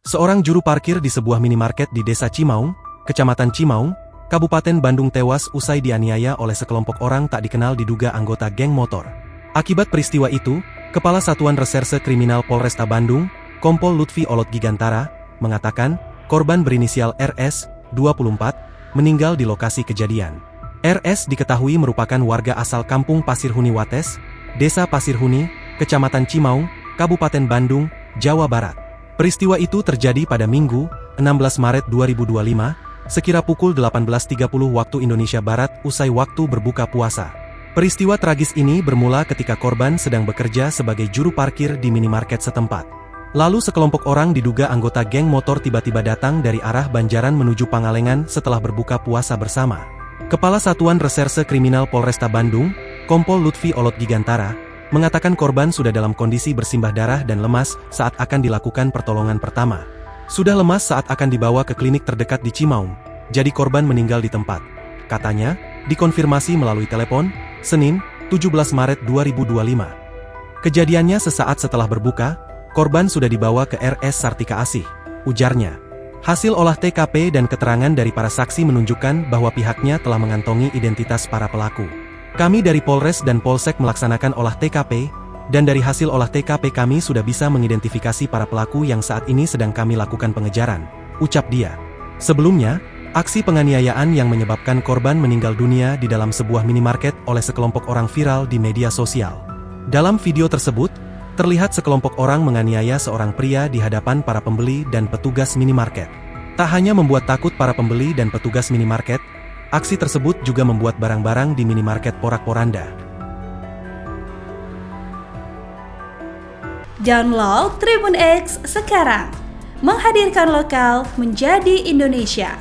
Seorang juru parkir di sebuah minimarket di Desa Cimaung, Kecamatan Cimaung, Kabupaten Bandung tewas usai dianiaya oleh sekelompok orang tak dikenal diduga anggota geng motor. Akibat peristiwa itu, Kepala Satuan Reserse Kriminal Polresta Bandung, Kompol Lutfi Olot Gigantara, mengatakan, korban berinisial RS, 24, meninggal di lokasi kejadian. RS diketahui merupakan warga asal Kampung Pasirhuni Wates, Desa Pasirhuni, Kecamatan Cimaung, Kabupaten Bandung, Jawa Barat. Peristiwa itu terjadi pada Minggu, 16 Maret 2025, sekira pukul 18.30 waktu Indonesia Barat usai waktu berbuka puasa. Peristiwa tragis ini bermula ketika korban sedang bekerja sebagai juru parkir di minimarket setempat. Lalu sekelompok orang diduga anggota geng motor tiba-tiba datang dari arah Banjaran menuju Pangalengan setelah berbuka puasa bersama. Kepala Satuan Reserse Kriminal Polresta Bandung, Kompol Lutfi Olot Gigantara, mengatakan korban sudah dalam kondisi bersimbah darah dan lemas saat akan dilakukan pertolongan pertama. Sudah lemas saat akan dibawa ke klinik terdekat di Cimaung, jadi korban meninggal di tempat. Katanya, dikonfirmasi melalui telepon, Senin, 17 Maret 2025. Kejadiannya sesaat setelah berbuka, korban sudah dibawa ke RS Sartika Asih, ujarnya. Hasil olah TKP dan keterangan dari para saksi menunjukkan bahwa pihaknya telah mengantongi identitas para pelaku. Kami dari Polres dan Polsek melaksanakan olah TKP, dan dari hasil olah TKP kami sudah bisa mengidentifikasi para pelaku yang saat ini sedang kami lakukan pengejaran, ucap dia. Sebelumnya, aksi penganiayaan yang menyebabkan korban meninggal dunia di dalam sebuah minimarket oleh sekelompok orang viral di media sosial. Dalam video tersebut, terlihat sekelompok orang menganiaya seorang pria di hadapan para pembeli dan petugas minimarket. Tak hanya membuat takut para pembeli dan petugas minimarket, aksi tersebut juga membuat barang-barang di minimarket porak-poranda. Download Tribun X sekarang, menghadirkan lokal menjadi Indonesia.